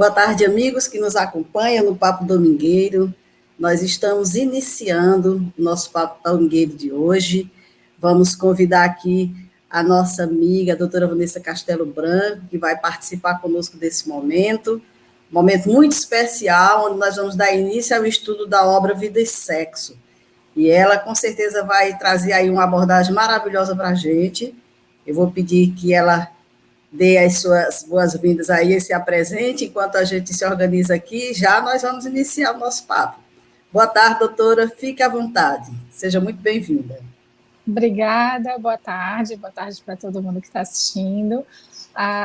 Boa tarde, amigos que nos acompanham no Papo Domingueiro. Nós estamos iniciando o nosso Papo Domingueiro de hoje. Vamos convidar aqui a nossa amiga, a doutora Vanessa Castelo Branco, que vai participar conosco desse momento. Um momento muito especial, onde nós vamos dar início ao estudo da obra Vida e Sexo. E ela, com certeza, vai trazer aí uma abordagem maravilhosa para a gente. Eu vou pedir que ela dê as suas boas-vindas aí, se apresente, enquanto a gente se organiza aqui, já nós vamos iniciar o nosso papo. Boa tarde, doutora, fique à vontade, seja muito bem-vinda. Obrigada, boa tarde para todo mundo que está assistindo.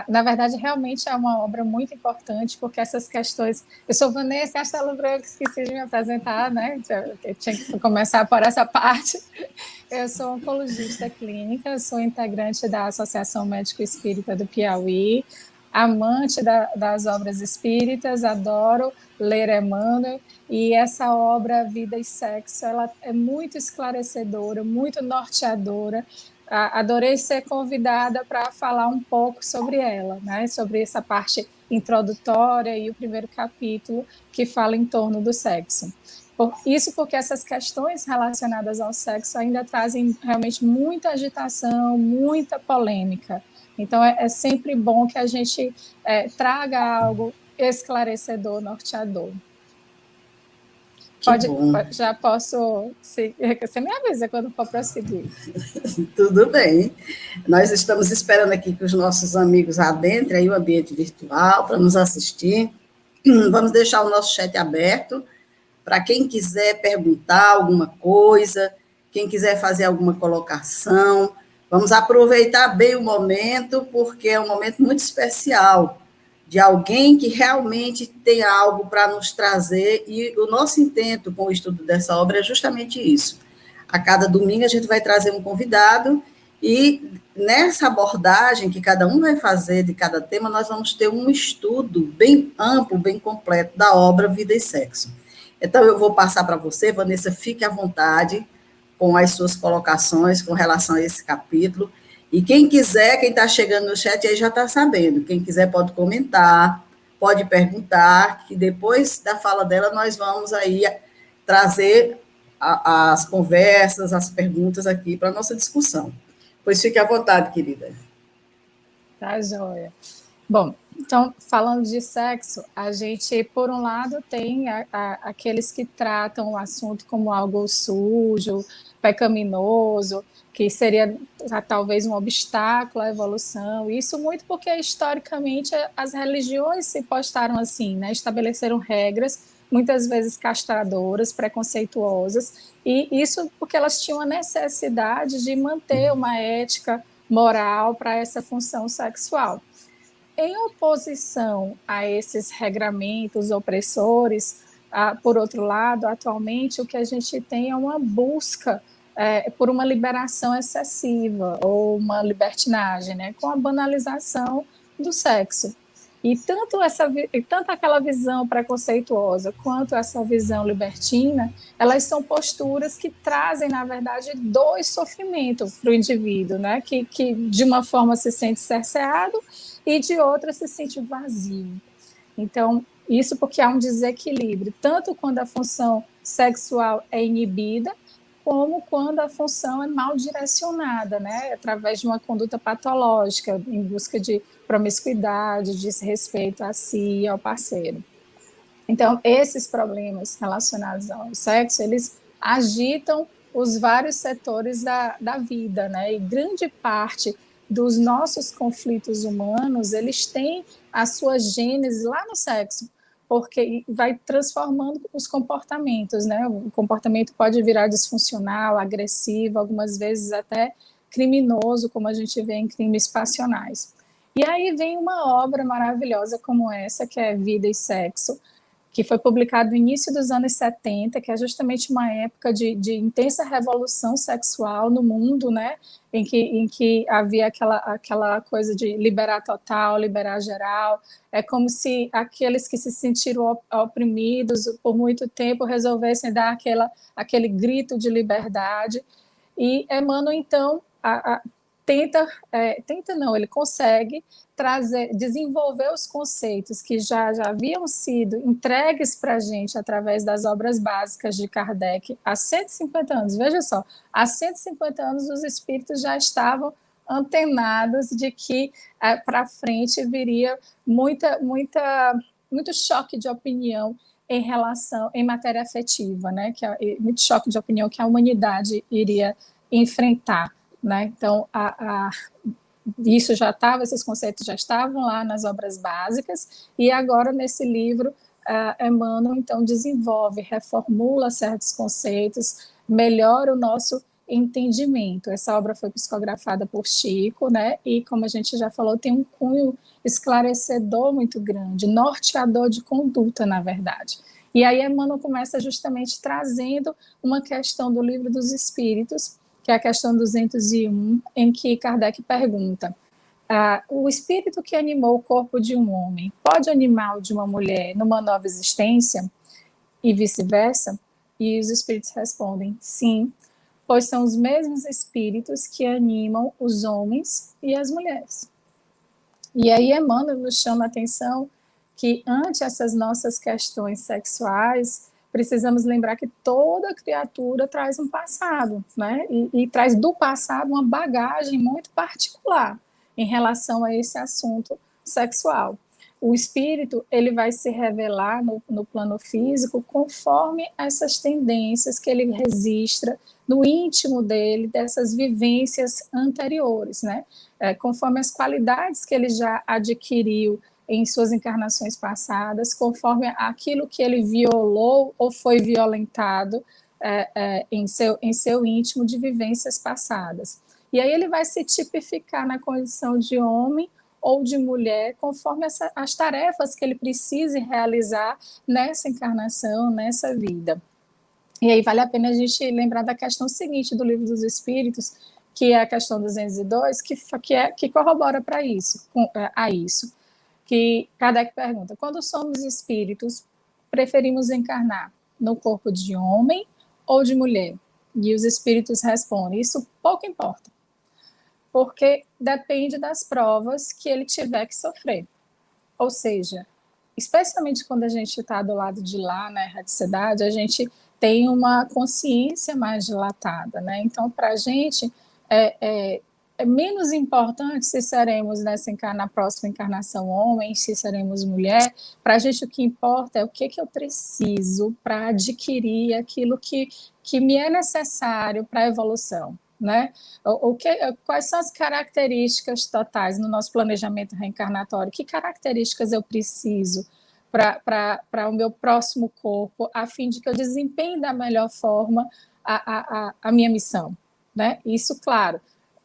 Na verdade, realmente é uma obra muito importante, porque essas questões... Eu sou Vanessa Castelo Branco, esqueci de me apresentar, né? Eu tinha que começar por essa parte. Eu sou oncologista clínica, sou integrante da Associação Médico Espírita do Piauí, amante das obras espíritas, adoro ler Emmanuel, e essa obra Vida e Sexo, ela é muito esclarecedora, muito norteadora. Adorei ser convidada para falar um pouco sobre ela, né? Sobre essa parte introdutória e o primeiro capítulo que fala em torno do sexo. Isso porque essas questões relacionadas ao sexo ainda trazem realmente muita agitação, muita polêmica. Então, é sempre bom que a gente traga algo esclarecedor, norteador. Já posso... Você me avisa quando for prosseguir. Tudo bem. Nós estamos esperando aqui que os nossos amigos adentrem aí o ambiente virtual para nos assistir. Vamos deixar o nosso chat aberto para quem quiser perguntar alguma coisa, quem quiser fazer alguma colocação. Vamos aproveitar bem o momento, porque é um momento muito especial, de alguém que realmente tem algo para nos trazer, e o nosso intento com o estudo dessa obra é justamente isso. A cada domingo a gente vai trazer um convidado, e nessa abordagem que cada um vai fazer de cada tema, nós vamos ter um estudo bem amplo, bem completo da obra Vida e Sexo. Então, eu vou passar para você, Vanessa, fique à vontade com as suas colocações com relação a esse capítulo. E quem quiser, quem está chegando no chat aí já está sabendo. Quem quiser pode comentar, pode perguntar, que depois da fala dela nós vamos aí trazer as conversas, as perguntas aqui para a nossa discussão. Pois fique à vontade, querida. Tá, joia. Bom, então, falando de sexo, a gente, por um lado, tem aqueles que tratam o assunto como algo sujo, pecaminoso, que seria talvez um obstáculo à evolução. Isso muito porque, historicamente, as religiões se postaram assim, né? Estabeleceram regras, muitas vezes castradoras, preconceituosas, e isso porque elas tinham a necessidade de manter uma ética moral para essa função sexual. Em oposição a esses regramentos opressores, por outro lado, atualmente o que a gente tem é uma busca por uma liberação excessiva ou uma libertinagem, né, com a banalização do sexo. E tanto aquela visão preconceituosa quanto essa visão libertina, elas são posturas que trazem, na verdade, dois sofrimentos para o indivíduo, né? Que de uma forma se sente cerceado e de outra se sente vazio. Então, isso porque há um desequilíbrio, tanto quando a função sexual é inibida, como quando a função é mal direcionada, né, através de uma conduta patológica, em busca de promiscuidade, desrespeito a si e ao parceiro. Então, esses problemas relacionados ao sexo, eles agitam os vários setores da vida, né, e grande parte dos nossos conflitos humanos, eles têm a sua gênese lá no sexo, porque vai transformando os comportamentos, né? O comportamento pode virar disfuncional, agressivo, algumas vezes até criminoso, como a gente vê em crimes passionais. E aí vem uma obra maravilhosa como essa, que é Vida e Sexo, que foi publicado no início dos anos 70, que é justamente uma época de intensa revolução sexual no mundo, né? Em que havia aquela coisa de liberar total, liberar geral. É como se aqueles que se sentiram oprimidos por muito tempo resolvessem dar aquele grito de liberdade. E Emmanuel, então, ele consegue desenvolver os conceitos que já haviam sido entregues para a gente através das obras básicas de Kardec há 150 anos. Veja só, há 150 anos os espíritos já estavam antenados de que para frente viria muito choque de opinião em matéria afetiva, né? Muito choque de opinião que a humanidade iria enfrentar, né? Então, isso já estava, esses conceitos já estavam lá nas obras básicas, e agora nesse livro Emmanuel então desenvolve, reformula certos conceitos, melhora o nosso entendimento. Essa obra foi psicografada por Chico, né? E como a gente já falou, tem um cunho esclarecedor muito grande, norteador de conduta, na verdade. E aí Emmanuel começa justamente trazendo uma questão do Livro dos Espíritos, que é a questão 201, em que Kardec pergunta: o espírito que animou o corpo de um homem pode animar o de uma mulher numa nova existência e vice-versa? E os espíritos respondem: sim, pois são os mesmos espíritos que animam os homens e as mulheres. E aí Emmanuel nos chama a atenção que, ante essas nossas questões sexuais, precisamos lembrar que toda criatura traz um passado, né? E traz do passado uma bagagem muito particular em relação a esse assunto sexual. O espírito, ele vai se revelar no plano físico conforme essas tendências que ele registra no íntimo dele, dessas vivências anteriores, né? Conforme as qualidades que ele já adquiriu em suas encarnações passadas, conforme aquilo que ele violou ou foi violentado em seu íntimo de vivências passadas. E aí ele vai se tipificar na condição de homem ou de mulher, conforme as tarefas que ele precise realizar nessa encarnação, nessa vida. E aí vale a pena a gente lembrar da questão seguinte do Livro dos Espíritos, que é a questão 202, que corrobora para isso, que Kardec pergunta: quando somos espíritos, preferimos encarnar no corpo de homem ou de mulher? E os espíritos respondem: isso pouco importa, porque depende das provas que ele tiver que sofrer. Ou seja, especialmente quando a gente está do lado de lá, na erraticidade, a gente tem uma consciência mais dilatada, né? Então, para a gente, é menos importante se seremos na próxima encarnação homem, se seremos mulher. Para a gente o que importa é o que eu preciso para adquirir aquilo que me é necessário para a evolução, né? Quais são as características totais no nosso planejamento reencarnatório? Que características eu preciso para o meu próximo corpo, a fim de que eu desempenhe da melhor forma a minha missão, né? Isso, claro,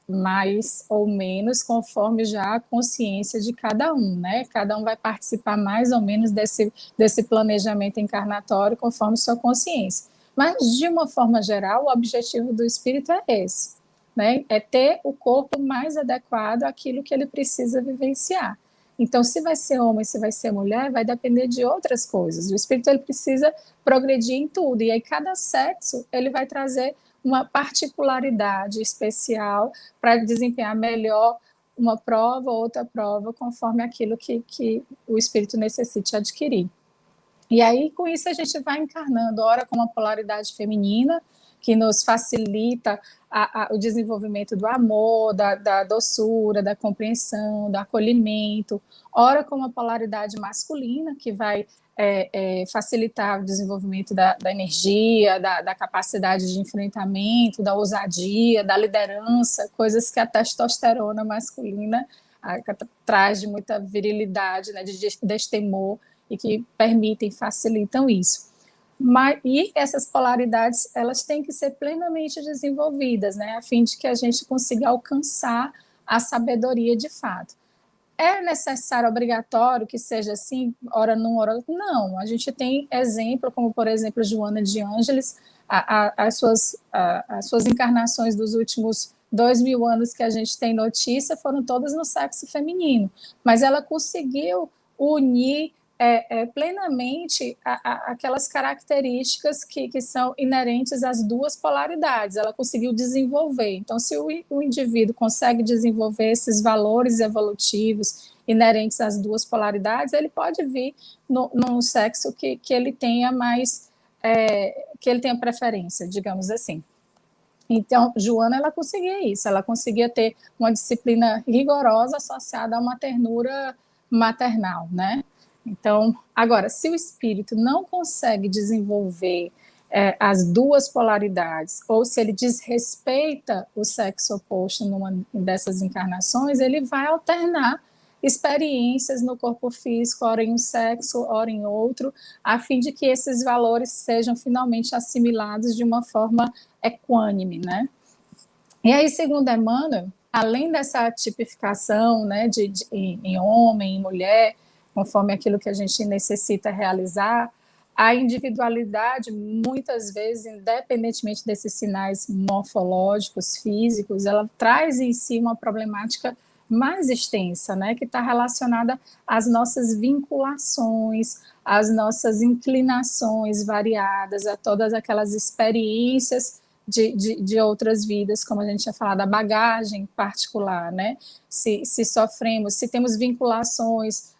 mais ou menos conforme já a consciência de cada um, né? Cada um vai participar mais ou menos desse planejamento encarnatório conforme sua consciência. Mas, de uma forma geral, o objetivo do espírito é esse, né? É ter o corpo mais adequado àquilo que ele precisa vivenciar. Então, se vai ser homem, se vai ser mulher, vai depender de outras coisas. O espírito ele precisa progredir em tudo, e aí cada sexo ele vai trazer uma particularidade especial para desempenhar melhor uma prova ou outra prova, conforme aquilo que o espírito necessite adquirir. E aí, com isso, a gente vai encarnando, ora com uma polaridade feminina, que nos facilita o desenvolvimento do amor, da doçura, da compreensão, do acolhimento, ora com uma polaridade masculina, que vai facilitar o desenvolvimento da energia, da capacidade de enfrentamento, da ousadia, da liderança, coisas que a testosterona masculina traz de muita virilidade, né, de destemor, e que permitem, facilitam isso. E essas polaridades, elas têm que ser plenamente desenvolvidas, né, a fim de que a gente consiga alcançar a sabedoria de fato. É necessário, obrigatório que seja assim, ora num, ora outro? Não, a gente tem exemplo, como por exemplo Joana de Ângeles, as suas encarnações dos últimos 2000 anos que a gente tem notícia foram todas no sexo feminino, mas ela conseguiu unir plenamente aquelas características que são inerentes às duas polaridades. Ela conseguiu desenvolver. Então, se o indivíduo consegue desenvolver esses valores evolutivos inerentes às duas polaridades, ele pode vir num sexo que ele tenha mais, que ele tenha preferência, digamos assim. Então, Joana, ela conseguia isso, ela conseguia ter uma disciplina rigorosa associada a uma ternura maternal, né? Então, agora, se o espírito não consegue desenvolver as duas polaridades, ou se ele desrespeita o sexo oposto numa dessas encarnações, ele vai alternar experiências no corpo físico, ora em um sexo, ora em outro, a fim de que esses valores sejam finalmente assimilados de uma forma equânime, né? E aí, segundo Emmanuel, além dessa tipificação, né, em homem, em mulher, conforme aquilo que a gente necessita realizar, a individualidade, muitas vezes, independentemente desses sinais morfológicos, físicos, ela traz em si uma problemática mais extensa, né, que está relacionada às nossas vinculações, às nossas inclinações variadas, a todas aquelas experiências de outras vidas, como a gente tinha falado, a bagagem particular, né? Se sofremos, se temos vinculações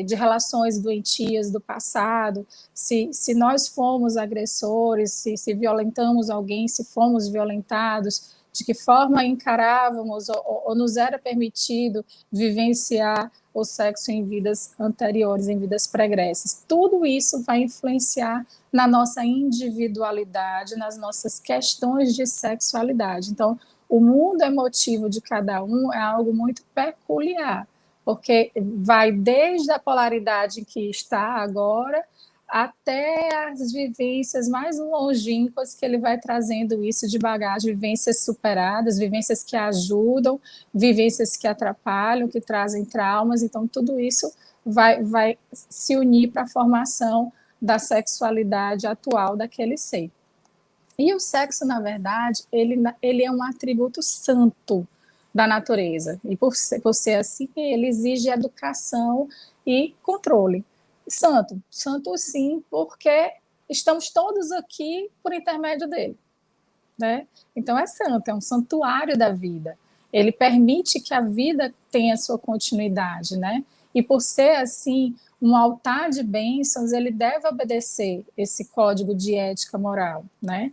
de relações doentias do passado, se nós fomos agressores, se violentamos alguém, se fomos violentados, de que forma encarávamos ou nos era permitido vivenciar o sexo em vidas anteriores, em vidas pregressas. Tudo isso vai influenciar na nossa individualidade, nas nossas questões de sexualidade. Então, o mundo emotivo de cada um é algo muito peculiar, porque vai desde a polaridade que está agora até as vivências mais longínquas que ele vai trazendo isso de bagagem, vivências superadas, vivências que ajudam, vivências que atrapalham, que trazem traumas. Então, tudo isso vai se unir para a formação da sexualidade atual daquele ser. E o sexo, na verdade, ele é um atributo santo da natureza. E por ser assim, ele exige educação e controle. Santo sim, porque estamos todos aqui por intermédio dele, né? Então é santo, é um santuário da vida. Ele permite que a vida tenha sua continuidade, né? E por ser assim um altar de bênçãos, ele deve obedecer esse código de ética moral, né?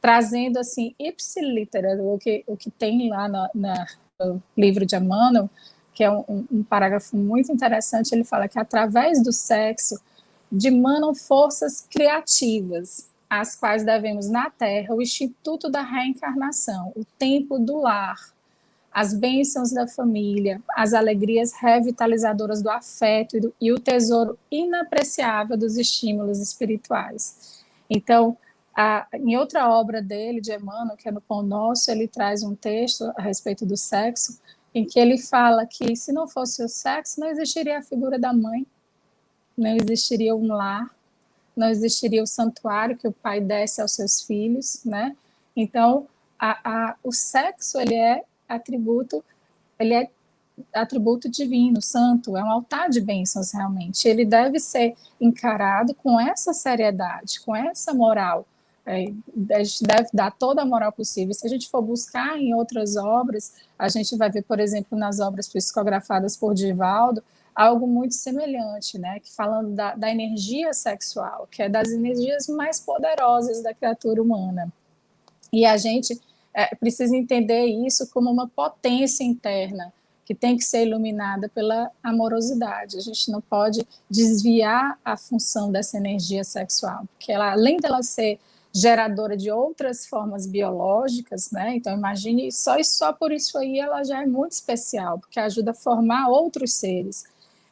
Trazendo assim ipsilitera o que tem lá no livro de Emmanuel, que é um parágrafo muito interessante. Ele fala que através do sexo dimanam forças criativas, as quais devemos na Terra o instituto da reencarnação, o tempo do lar, as bênçãos da família, as alegrias revitalizadoras do afeto e o tesouro inapreciável dos estímulos espirituais. Então, em outra obra dele, de Emmanuel, que é no Pão Nosso, ele traz um texto a respeito do sexo, em que ele fala que se não fosse o sexo, não existiria a figura da mãe, não existiria um lar, não existiria o santuário que o pai desse aos seus filhos, né? Então, o sexo, ele é atributo divino, santo, é um altar de bênçãos realmente. Ele deve ser encarado com essa seriedade, com essa moral. A gente deve dar toda a moral possível. Se a gente for buscar em outras obras, a gente vai ver, por exemplo, nas obras psicografadas por Divaldo, algo muito semelhante, né? Que falando da energia sexual, que é das energias mais poderosas da criatura humana. E a gente precisa entender isso como uma potência interna, que tem que ser iluminada pela amorosidade. A gente não pode desviar a função dessa energia sexual, porque ela, além dela ser geradora de outras formas biológicas, né? Então imagine, só por isso aí ela já é muito especial, porque ajuda a formar outros seres.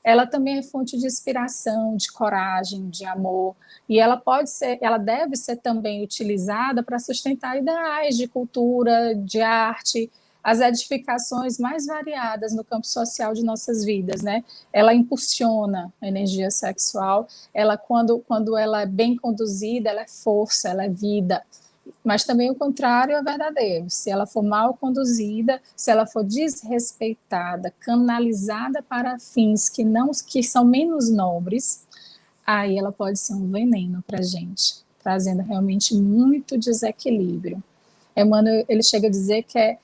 Ela também é fonte de inspiração, de coragem, de amor, e ela deve ser também utilizada para sustentar ideais de cultura, de arte, as edificações mais variadas no campo social de nossas vidas, né? Ela impulsiona a energia sexual, ela quando ela é bem conduzida, ela é força, ela é vida. Mas também o contrário é verdadeiro. Se ela for mal conduzida, se ela for desrespeitada, canalizada para fins que são menos nobres, aí ela pode ser um veneno para a gente, trazendo realmente muito desequilíbrio. Emmanuel, ele chega a dizer que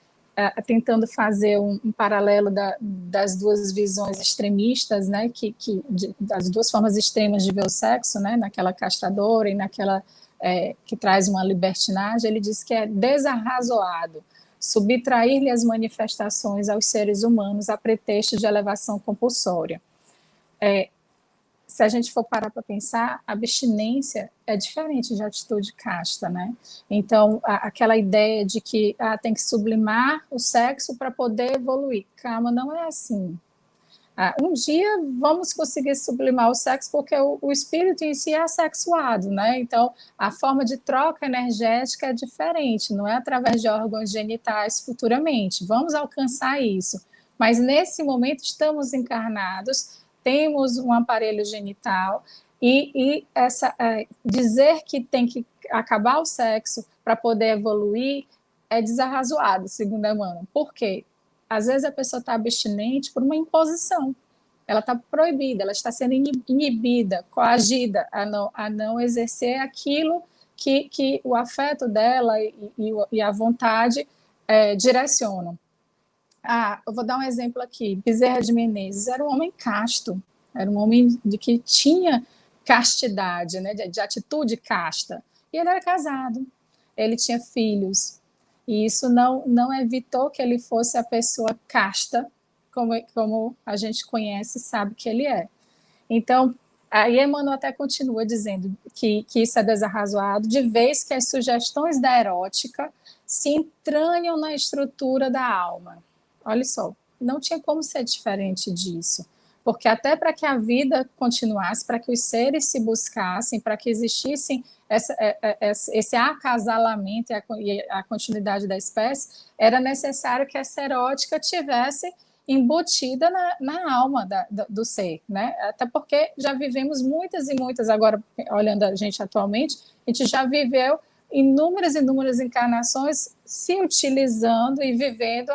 tentando fazer um paralelo das duas visões extremistas, né, das duas formas extremas de ver o sexo, né, naquela castradora e naquela que traz uma libertinagem, ele diz que é desarrazoado subtrair-lhe as manifestações aos seres humanos a pretexto de elevação compulsória. Se a gente for parar para pensar, a abstinência é diferente de atitude casta, né? Então, aquela ideia de que tem que sublimar o sexo para poder evoluir. Calma, não é assim. Um dia vamos conseguir sublimar o sexo porque o espírito em si é assexuado, né? Então, a forma de troca energética é diferente, não é através de órgãos genitais futuramente. Vamos alcançar isso. Mas, nesse momento, estamos encarnados, temos um aparelho genital e dizer que tem que acabar o sexo para poder evoluir é desarrazoado, segundo Emmanuel. Por quê? Às vezes a pessoa está abstinente por uma imposição. Ela está proibida, ela está sendo inibida, coagida a não exercer aquilo que o afeto dela e a vontade direcionam. Eu vou dar um exemplo aqui. Bezerra de Menezes era um homem casto, era um homem que tinha castidade, né, de atitude casta. E ele era casado, ele tinha filhos. E isso não evitou que ele fosse a pessoa casta, como a gente conhece e sabe que ele é. Então, aí Emmanuel até continua dizendo que isso é desarrazoado, de vez que as sugestões da erótica se entranham na estrutura da alma. Olha só, não tinha como ser diferente disso. Porque até para que a vida continuasse, para que os seres se buscassem, para que existissem esse acasalamento e a continuidade da espécie, era necessário que essa erótica tivesse embutida na alma do ser, né? Até porque já vivemos muitas e muitas, agora olhando a gente atualmente, a gente já viveu inúmeras encarnações se utilizando e vivendo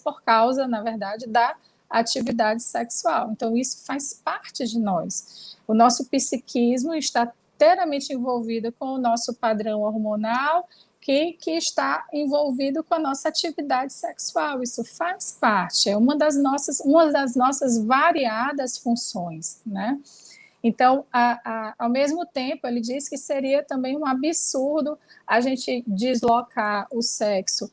por causa, na verdade, da atividade sexual. Então, isso faz parte de nós. O nosso psiquismo está inteiramente envolvido com o nosso padrão hormonal, que está envolvido com a nossa atividade sexual. Isso faz parte, é uma das nossas variadas funções, né? Então, ao mesmo tempo, ele diz que seria também um absurdo a gente deslocar o sexo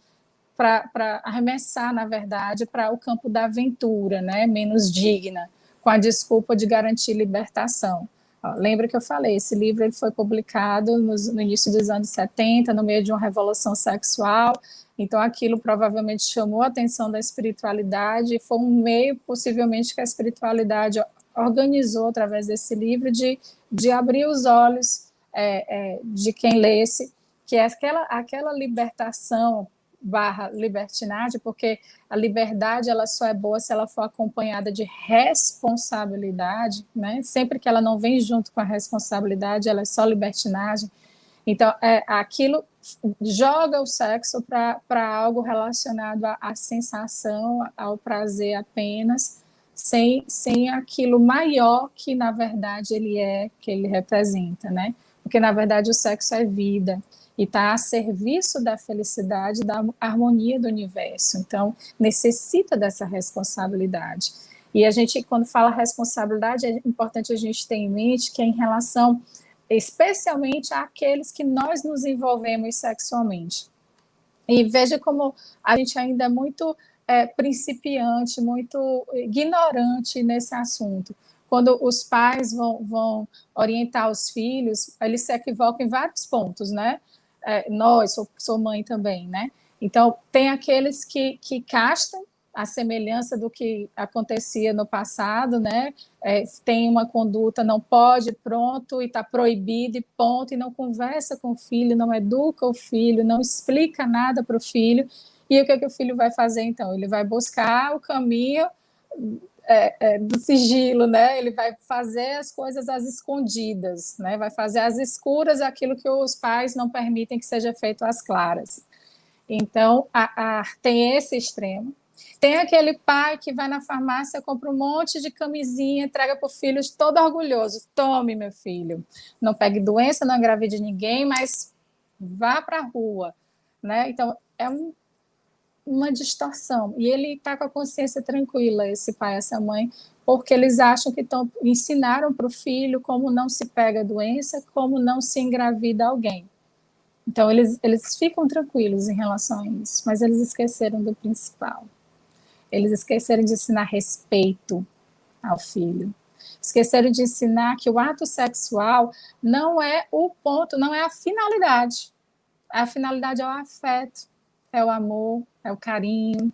para arremessar, na verdade, para o campo da aventura, né, menos digna, com a desculpa de garantir libertação. Lembra que eu falei, esse livro ele foi publicado no início dos anos 70, no meio de uma revolução sexual, então aquilo provavelmente chamou a atenção da espiritualidade e foi um meio, possivelmente, que a espiritualidade organizou através desse livro de abrir os olhos de quem lesse, que é aquela libertação / libertinagem, porque a liberdade ela só é boa se ela for acompanhada de responsabilidade, né? Sempre que ela não vem junto com a responsabilidade, ela é só libertinagem. Então, aquilo joga o sexo para algo relacionado à sensação, ao prazer apenas, sem aquilo maior que, na verdade, que ele representa, né? Porque, na verdade, o sexo é vida e está a serviço da felicidade, da harmonia do universo. Então, necessita dessa responsabilidade. E a gente, quando fala responsabilidade, é importante a gente ter em mente que é em relação, especialmente, àqueles que nós nos envolvemos sexualmente. E veja como a gente ainda é muito principiante, muito ignorante nesse assunto. Quando os pais vão orientar os filhos, eles se equivocam em vários pontos, né? Sou mãe também, né? Então, tem aqueles que castam, a semelhança do que acontecia no passado, né? Tem uma conduta, não pode, pronto, e está proibido, e ponto, e não conversa com o filho, não educa o filho, não explica nada para o filho, e o que o filho vai fazer, então? Ele vai buscar o caminho do sigilo, né? Ele vai fazer as coisas às escondidas, né? Vai fazer às escuras aquilo que os pais não permitem que seja feito às claras. Então, tem esse extremo. Tem aquele pai que vai na farmácia, compra um monte de camisinha, entrega para o filho todo orgulhoso. Tome, meu filho. Não pegue doença, não engravide ninguém, mas vá para a rua. Né? Então, uma distorção. E ele está com a consciência tranquila, esse pai, essa mãe, porque eles acham que ensinaram para o filho como não se pega doença, como não se engravida alguém. Então, eles ficam tranquilos em relação a isso, mas eles esqueceram do principal. Eles esqueceram de ensinar respeito ao filho. Esqueceram de ensinar que o ato sexual não é o ponto, não é a finalidade. A finalidade é o afeto, é o amor, é o carinho.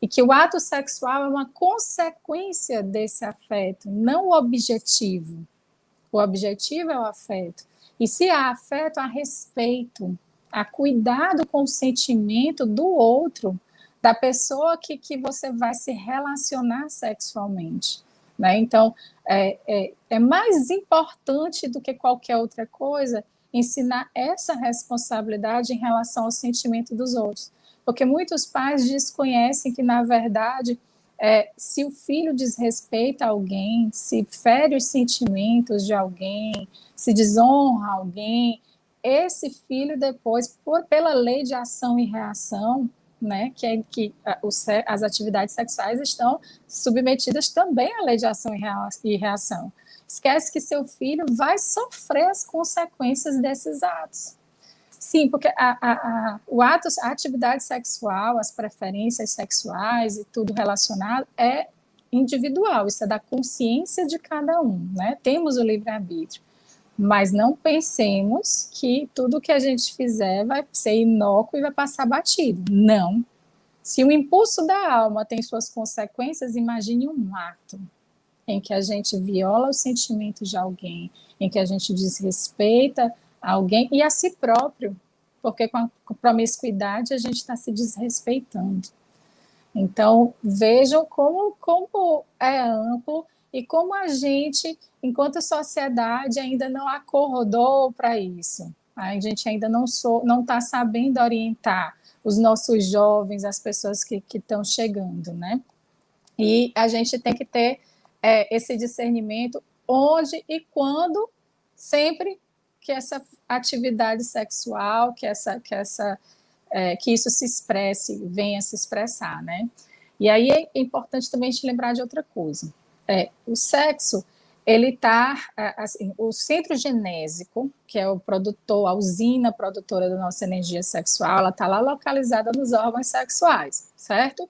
E que o ato sexual é uma consequência desse afeto, não o objetivo. O objetivo é o afeto. E se há afeto, há respeito, há cuidado com o sentimento do outro, da pessoa que você vai se relacionar sexualmente. Né? Então, é mais importante do que qualquer outra coisa ensinar essa responsabilidade em relação ao sentimento dos outros. Porque muitos pais desconhecem que, na verdade, se o filho desrespeita alguém, se fere os sentimentos de alguém, se desonra alguém, esse filho depois, pela lei de ação e reação, né, que as atividades sexuais estão submetidas também à lei de ação e reação. Esquece que seu filho vai sofrer as consequências desses atos. Sim, porque a atividade sexual, as preferências sexuais e tudo relacionado é individual, isso é da consciência de cada um, né? Temos o livre-arbítrio, mas não pensemos que tudo que a gente fizer vai ser inócuo e vai passar batido. Não. Se o impulso da alma tem suas consequências, imagine um ato em que a gente viola os sentimentos de alguém, em que a gente desrespeita alguém e a si próprio, porque com a promiscuidade a gente está se desrespeitando. Então, vejam como é amplo e como a gente, enquanto sociedade, ainda não acordou para isso. A gente ainda não está sabendo orientar os nossos jovens, as pessoas que estão chegando, né? E a gente tem que ter esse discernimento onde e quando, sempre que essa atividade sexual, que isso se expresse, venha se expressar, né? E aí é importante também a gente lembrar de outra coisa. O sexo, ele está, assim, o centro genésico, que é o produtor, a usina produtora da nossa energia sexual, ela está lá localizada nos órgãos sexuais, certo?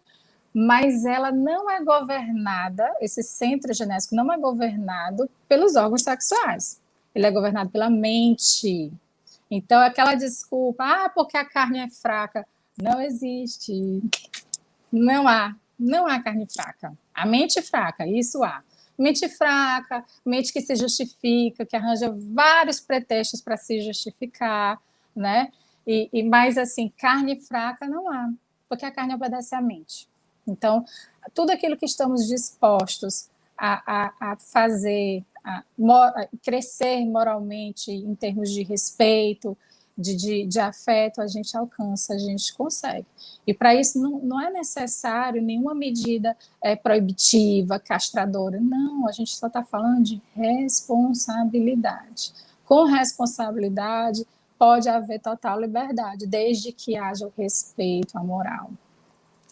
Mas ela não é governada, esse centro genésico não é governado pelos órgãos sexuais. Ele é governado pela mente. Então, aquela desculpa, porque a carne é fraca, não existe. Não há carne fraca. A mente fraca, isso há. Mente fraca, mente que se justifica, que arranja vários pretextos para se justificar, né? Mas, assim, carne fraca não há, porque a carne obedece à mente. Então, tudo aquilo que estamos dispostos a fazer, a crescer moralmente em termos de respeito, de afeto, a gente alcança, a gente consegue. E para isso não é necessário nenhuma medida proibitiva, castradora. Não, a gente só está falando de responsabilidade. Com responsabilidade, pode haver total liberdade, desde que haja o respeito à moral.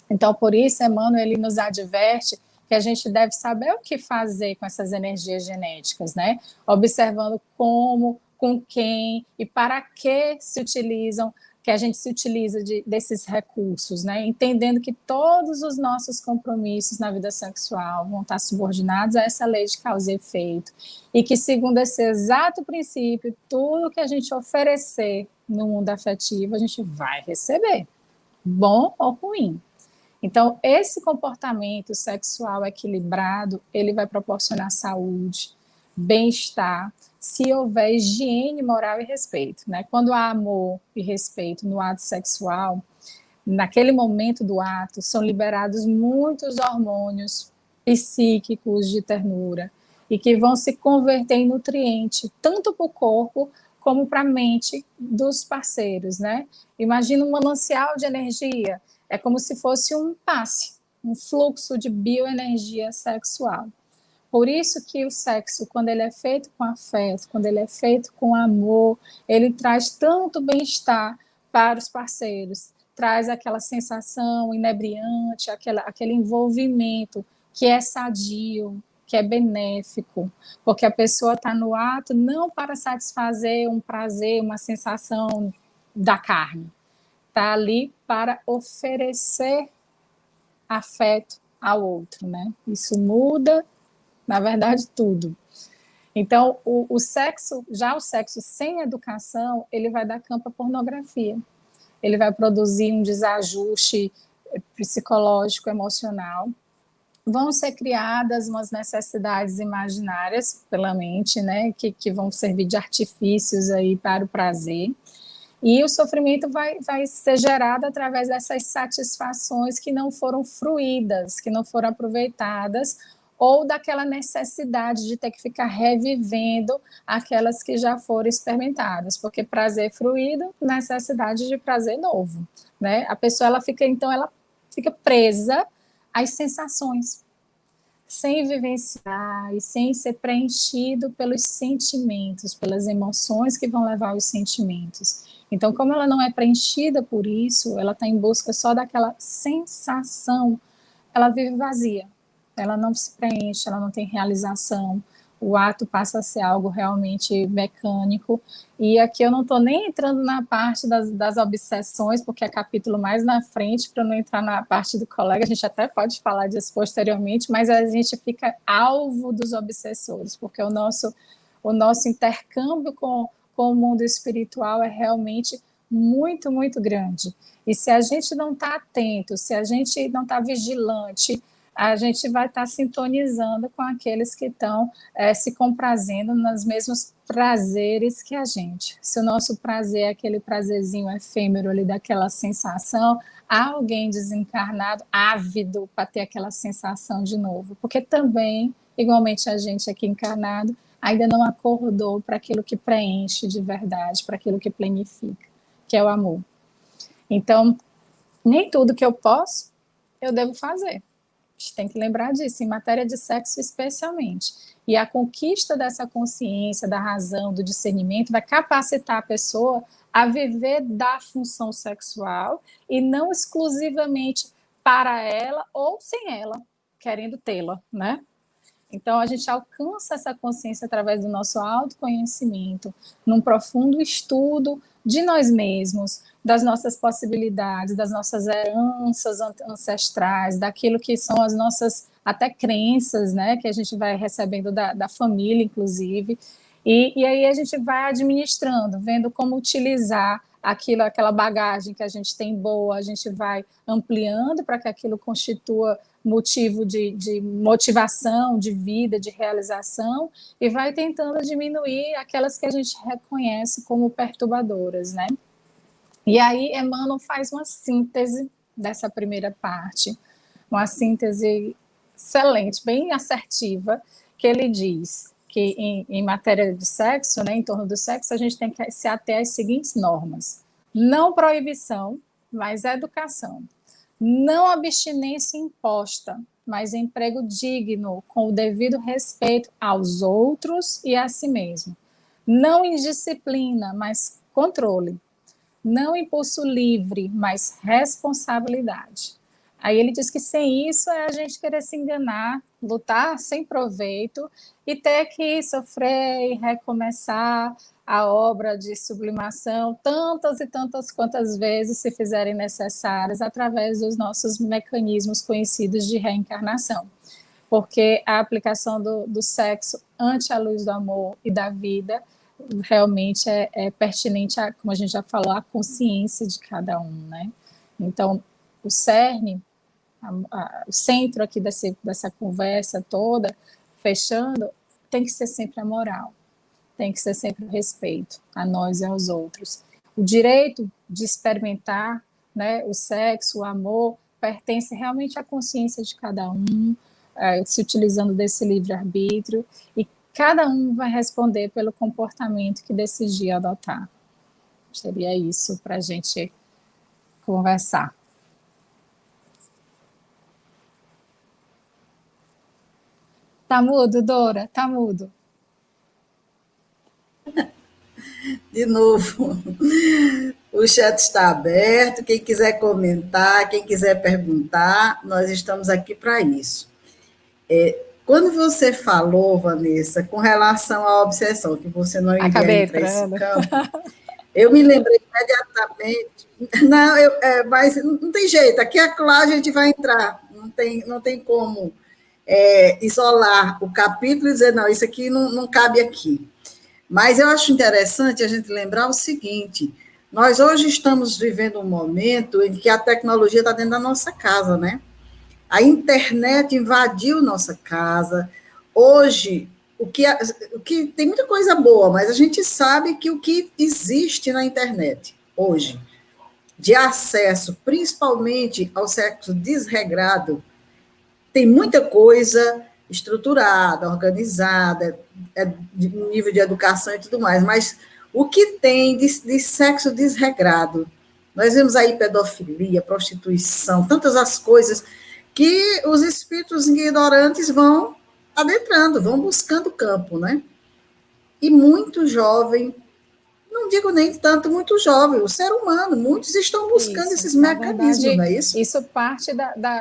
Então, por isso, Emmanuel, ele nos adverte que a gente deve saber o que fazer com essas energias genéticas, né? Observando como, com quem e para que se utilizam, que a gente se utiliza desses recursos, né? Entendendo que todos os nossos compromissos na vida sexual vão estar subordinados a essa lei de causa e efeito, e que, segundo esse exato princípio, tudo que a gente oferecer no mundo afetivo, a gente vai receber, bom ou ruim. Então, esse comportamento sexual equilibrado, ele vai proporcionar saúde, bem-estar, se houver higiene moral e respeito, né? Quando há amor e respeito no ato sexual, naquele momento do ato, são liberados muitos hormônios psíquicos de ternura, e que vão se converter em nutriente, tanto para o corpo como para a mente dos parceiros, né? Imagina um manancial de energia, é como se fosse um passe, um fluxo de bioenergia sexual. Por isso que o sexo, quando ele é feito com afeto, quando ele é feito com amor, ele traz tanto bem-estar para os parceiros, traz aquela sensação inebriante, aquele envolvimento que é sadio, que é benéfico, porque a pessoa está no ato não para satisfazer um prazer, uma sensação da carne, está ali para oferecer afeto ao outro, né? Isso muda, na verdade, tudo. Então, o sexo, já o sexo sem educação, ele vai dar campo à pornografia. Ele vai produzir um desajuste psicológico, emocional. Vão ser criadas umas necessidades imaginárias pela mente, né, que vão servir de artifícios aí para o prazer. E o sofrimento vai ser gerado através dessas satisfações que não foram fruídas, que não foram aproveitadas, ou daquela necessidade de ter que ficar revivendo aquelas que já foram experimentadas, porque prazer fruído, necessidade de prazer novo, né? A pessoa ela fica presa às sensações, sem vivenciar e sem ser preenchido pelos sentimentos, pelas emoções que vão levar aos sentimentos. Então, como ela não é preenchida por isso, ela está em busca só daquela sensação, ela vive vazia, ela não se preenche, ela não tem realização, o ato passa a ser algo realmente mecânico. E aqui eu não estou nem entrando na parte das obsessões, porque é capítulo mais na frente, para não entrar na parte do colega, a gente até pode falar disso posteriormente, mas a gente fica alvo dos obsessores, porque o nosso intercâmbio com o mundo espiritual é realmente muito, muito grande. E se a gente não está atento, se a gente não está vigilante, a gente vai estar sintonizando com aqueles que estão se comprazendo nos mesmos prazeres que a gente. Se o nosso prazer é aquele prazerzinho efêmero ali daquela sensação, há alguém desencarnado ávido para ter aquela sensação de novo, porque também, igualmente a gente aqui encarnado, ainda não acordou para aquilo que preenche de verdade, para aquilo que planifica, que é o amor. Então, nem tudo que eu posso, eu devo fazer. A gente tem que lembrar disso, em matéria de sexo especialmente. E a conquista dessa consciência, da razão, do discernimento, vai capacitar a pessoa a viver da função sexual e não exclusivamente para ela ou sem ela, querendo tê-la, né? Então, a gente alcança essa consciência através do nosso autoconhecimento, num profundo estudo de nós mesmos, das nossas possibilidades, das nossas heranças ancestrais, daquilo que são as nossas até crenças, né, que a gente vai recebendo da família, inclusive, e aí a gente vai administrando, vendo como utilizar aquela bagagem que a gente tem boa, a gente vai ampliando para que aquilo constitua motivo de motivação, de vida, de realização, e vai tentando diminuir aquelas que a gente reconhece como perturbadoras, né? E aí Emmanuel faz uma síntese dessa primeira parte, uma síntese excelente, bem assertiva, que ele diz que em matéria de sexo, né, em torno do sexo, a gente tem que se ater às seguintes normas: não proibição, mas educação; não abstinência imposta, mas emprego digno, com o devido respeito aos outros e a si mesmo; não indisciplina, mas controle; não impulso livre, mas responsabilidade. Aí ele diz que sem isso é a gente querer se enganar, lutar sem proveito e ter que sofrer e recomeçar a obra de sublimação tantas e tantas quantas vezes se fizerem necessárias através dos nossos mecanismos conhecidos de reencarnação. Porque a aplicação do sexo ante a luz do amor e da vida realmente é pertinente, como a gente já falou, à consciência de cada um, né? Então, o cerne, o centro aqui dessa conversa toda, fechando, tem que ser sempre a moral, tem que ser sempre o respeito a nós e aos outros. O direito de experimentar, né, o sexo, o amor, pertence realmente à consciência de cada um, se utilizando desse livre-arbítrio, e cada um vai responder pelo comportamento que decidir adotar. Seria isso para a gente conversar. Tá mudo, Dora? Tá mudo. De novo, o chat está aberto. Quem quiser comentar, quem quiser perguntar, nós estamos aqui para isso. Quando você falou, Vanessa, com relação à obsessão, que você não iria entrar nesse campo, eu me lembrei imediatamente. Não, mas não tem jeito, aqui é claro, a gente vai entrar, não tem como isolar o capítulo e dizer, não, isso aqui não cabe aqui. Mas eu acho interessante a gente lembrar o seguinte: nós hoje estamos vivendo um momento em que a tecnologia está dentro da nossa casa, né? A internet invadiu nossa casa. Hoje, o que tem muita coisa boa, mas a gente sabe que o que existe na internet hoje, de acesso, principalmente ao sexo desregrado, tem muita coisa estruturada, organizada, de nível de educação e tudo mais, mas o que tem de sexo desregrado? Nós vemos aí pedofilia, prostituição, tantas as coisas que os espíritos ignorantes vão adentrando, vão buscando campo, né? E muito jovem, não digo nem tanto muito jovem, o ser humano, muitos estão buscando esses mecanismos, verdade, não é isso? Isso parte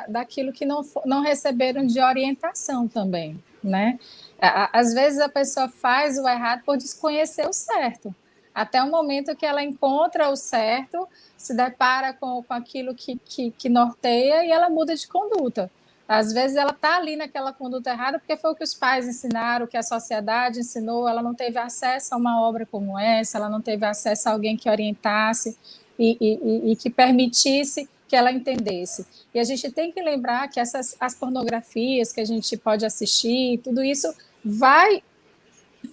daquilo que não receberam de orientação também, né? Às vezes a pessoa faz o errado por desconhecer o certo. Até o momento que ela encontra o certo, se depara com aquilo que norteia e ela muda de conduta. Às vezes ela está ali naquela conduta errada porque foi o que os pais ensinaram, o que a sociedade ensinou, ela não teve acesso a uma obra como essa, ela não teve acesso a alguém que orientasse e que permitisse que ela entendesse. E a gente tem que lembrar que as pornografias que a gente pode assistir, tudo isso vai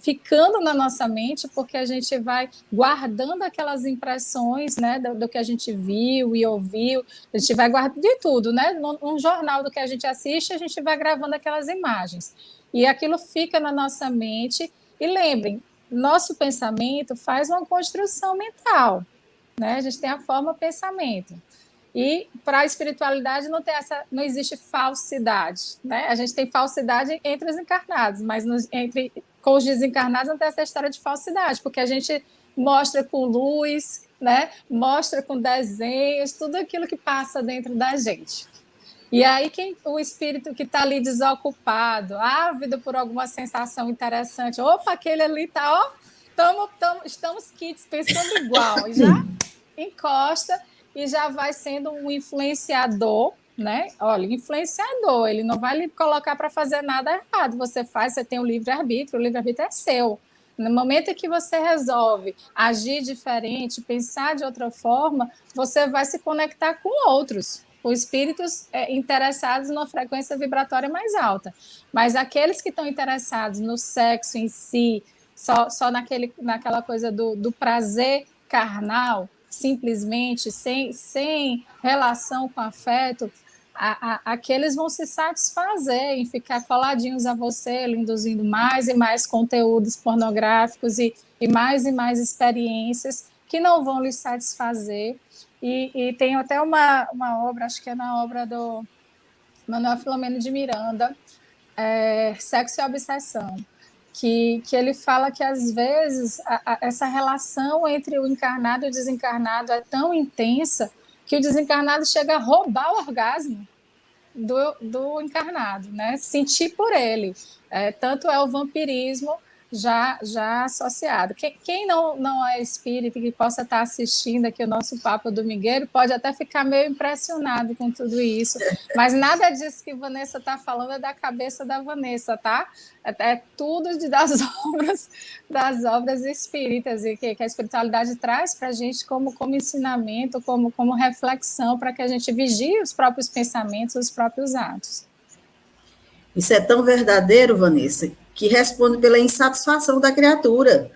ficando na nossa mente, porque a gente vai guardando aquelas impressões, né, do que a gente viu e ouviu, a gente vai guardando de tudo, né, num jornal do que a gente assiste, a gente vai gravando aquelas imagens, e aquilo fica na nossa mente, e lembrem, nosso pensamento faz uma construção mental, né, a gente tem a forma pensamento, e para a espiritualidade não existe falsidade, né? A gente tem falsidade entre os encarnados, mas com os desencarnados não tem essa história de falsidade, porque a gente mostra com luz, né? Mostra com desenhos, tudo aquilo que passa dentro da gente. E aí o espírito que está ali desocupado, ávido por alguma sensação interessante, opa, aquele ali está, estamos kits pensando igual, e já encosta e já vai sendo um influenciador, né? Olha, influenciador, ele não vai lhe colocar para fazer nada errado. Você tem o livre-arbítrio é seu. No momento em que você resolve agir diferente, pensar de outra forma, você vai se conectar com outros, com espíritos interessados numa frequência vibratória mais alta. Mas aqueles que estão interessados no sexo em si, só naquela coisa do prazer carnal, simplesmente, sem relação com afeto, aqueles vão se satisfazer em ficar coladinhos a você, induzindo mais e mais conteúdos pornográficos e mais experiências que não vão lhe satisfazer. E tem até uma obra, acho que é na obra do Manuel Filomeno de Miranda, Sexo e Obsessão, que ele fala que, às vezes, essa relação entre o encarnado e o desencarnado é tão intensa que o desencarnado chega a roubar o orgasmo do encarnado, né? Sentir por ele. Tanto é o vampirismo já associado. Quem não é espírita que possa estar assistindo aqui o nosso Papo Domingueiro pode até ficar meio impressionado com tudo isso, mas nada disso que Vanessa está falando é da cabeça da Vanessa, tá? É tudo das obras espíritas e que a espiritualidade traz para a gente como ensinamento, como reflexão, para que a gente vigie os próprios pensamentos, os próprios atos. Isso é tão verdadeiro, Vanessa, que responde pela insatisfação da criatura.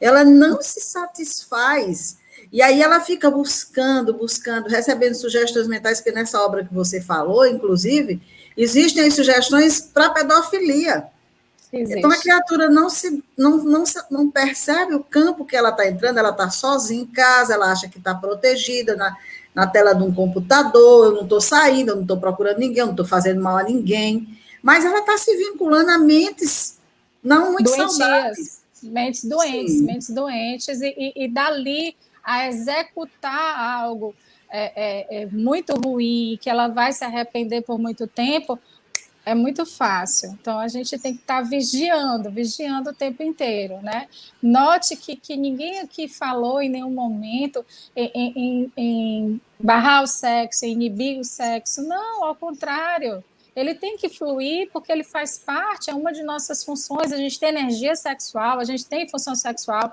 Ela não se satisfaz, e aí ela fica buscando, recebendo sugestões mentais, que nessa obra que você falou, inclusive, Existem as sugestões para pedofilia. Existe. Então, a criatura não percebe o campo que ela está entrando, ela está sozinha em casa, ela acha que está protegida na tela de um computador, eu não estou saindo, eu não estou procurando ninguém, eu não estou fazendo mal a ninguém, mas ela está se vinculando a mentes não muito saudáveis. Mentes doentes, e dali a executar algo muito ruim, que ela vai se arrepender por muito tempo, é muito fácil. Então, a gente tem que estar vigiando o tempo inteiro, né? Note que ninguém aqui falou em nenhum momento em barrar o sexo, em inibir o sexo. Não, ao contrário. Ele tem que fluir porque ele faz parte, é uma de nossas funções. A gente tem energia sexual, a gente tem função sexual.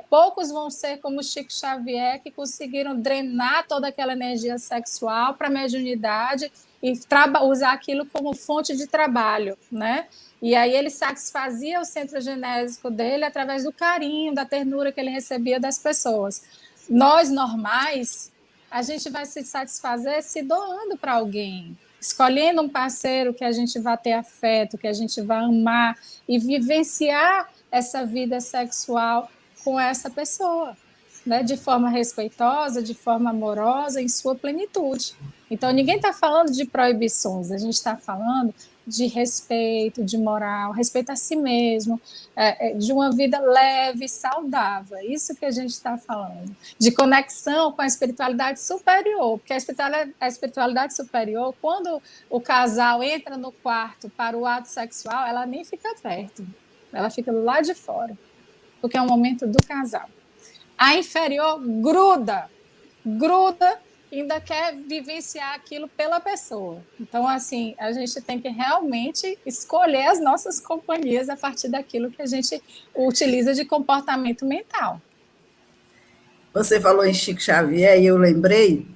Poucos vão ser como Chico Xavier, que conseguiram drenar toda aquela energia sexual para a mediunidade e usar aquilo como fonte de trabalho, né? E aí ele satisfazia o centro genésico dele através do carinho, da ternura que ele recebia das pessoas. Nós, normais, a gente vai se satisfazer se doando para alguém, escolhendo um parceiro que a gente vai ter afeto, que a gente vai amar e vivenciar essa vida sexual com essa pessoa, né? De forma respeitosa, de forma amorosa, em sua plenitude. Então, ninguém está falando de proibições, a gente está falando de respeito, de moral, respeito a si mesmo, de uma vida leve, saudável. É isso que a gente está falando. De conexão com a espiritualidade superior, porque a espiritualidade superior, quando o casal entra no quarto para o ato sexual, ela nem fica perto, ela fica do lado de fora, porque é um momento do casal. A inferior gruda, ainda quer vivenciar aquilo pela pessoa. Então, assim, a gente tem que realmente escolher as nossas companhias a partir daquilo que a gente utiliza de comportamento mental. Você falou em Chico Xavier e eu lembrei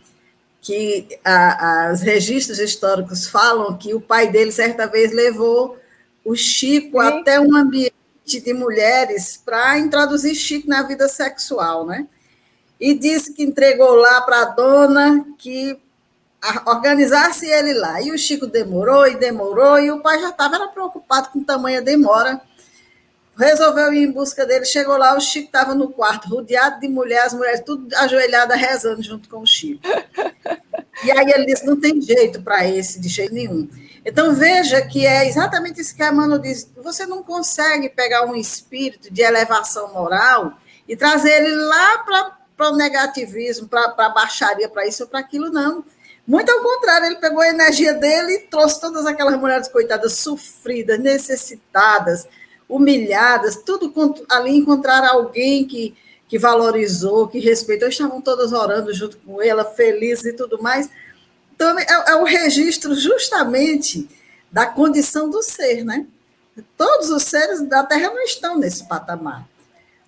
que os registros históricos falam que o pai dele, certa vez, levou o Chico até um ambiente de mulheres para introduzir Chico na vida sexual, né? E disse que entregou lá para a dona que organizasse ele lá. E o Chico demorou, e o pai já estava preocupado com tamanha demora. Resolveu ir em busca dele, chegou lá, o Chico estava no quarto, rodeado de mulheres, as mulheres tudo ajoelhadas, rezando junto com o Chico. E aí ele disse, não tem jeito para esse, de jeito nenhum. Então, veja que é exatamente isso que a Mano diz, você não consegue pegar um espírito de elevação moral e trazer ele lá para o negativismo, para a baixaria, para isso ou para aquilo, não. Muito ao contrário, ele pegou a energia dele e trouxe todas aquelas mulheres coitadas, sofridas, necessitadas, humilhadas, tudo ali encontrar alguém que valorizou, que respeitou, estavam todas orando junto com ela, felizes e tudo mais. Então, é o registro justamente da condição do ser, né? Todos os seres da Terra não estão nesse patamar.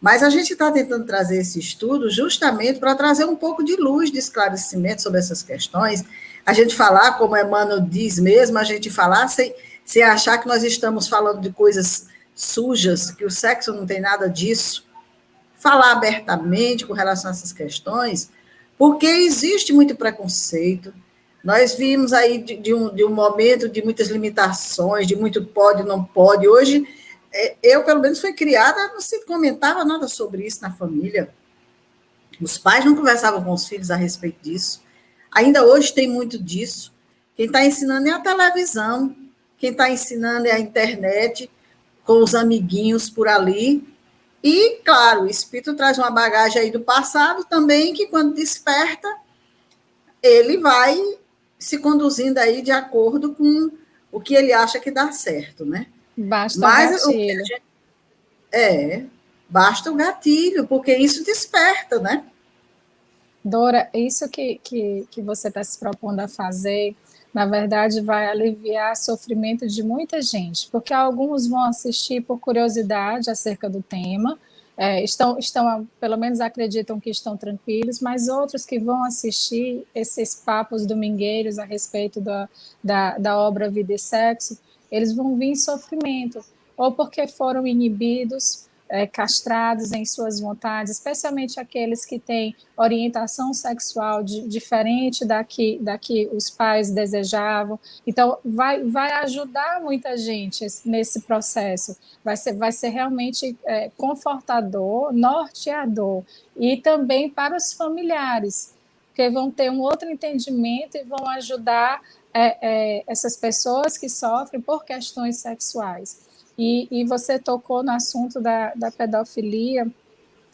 Mas a gente está tentando trazer esse estudo justamente para trazer um pouco de luz, de esclarecimento sobre essas questões. A gente falar, como Emmanuel diz mesmo, a gente falar sem achar que nós estamos falando de coisas sujas, que o sexo não tem nada disso. Falar abertamente com relação a essas questões, porque existe muito preconceito. Nós vimos aí de um momento de muitas limitações, de muito pode, não pode. Hoje, eu, pelo menos, fui criada, não se comentava nada sobre isso na família. Os pais não conversavam com os filhos a respeito disso. Ainda hoje tem muito disso. Quem está ensinando é a televisão, quem está ensinando é a internet, com os amiguinhos por ali. E, claro, o espírito traz uma bagagem aí do passado também, que quando desperta, ele vai se conduzindo aí de acordo com o que ele acha que dá certo, né? Basta Mas o gatilho. Basta o gatilho, porque isso desperta, né? Dora, isso que você está se propondo a fazer, na verdade, vai aliviar o sofrimento de muita gente, porque alguns vão assistir por curiosidade acerca do tema, estão, pelo menos acreditam que estão tranquilos, mas outros que vão assistir esses papos domingueiros a respeito da obra Vida e Sexo, eles vão vir em sofrimento, ou porque foram inibidos, castrados em suas vontades, especialmente aqueles que têm orientação sexual diferente da que os pais desejavam. Então, vai ajudar muita gente nesse processo, vai ser realmente confortador, norteador, e também para os familiares, porque vão ter um outro entendimento e vão ajudar essas pessoas que sofrem por questões sexuais. E você tocou no assunto da pedofilia.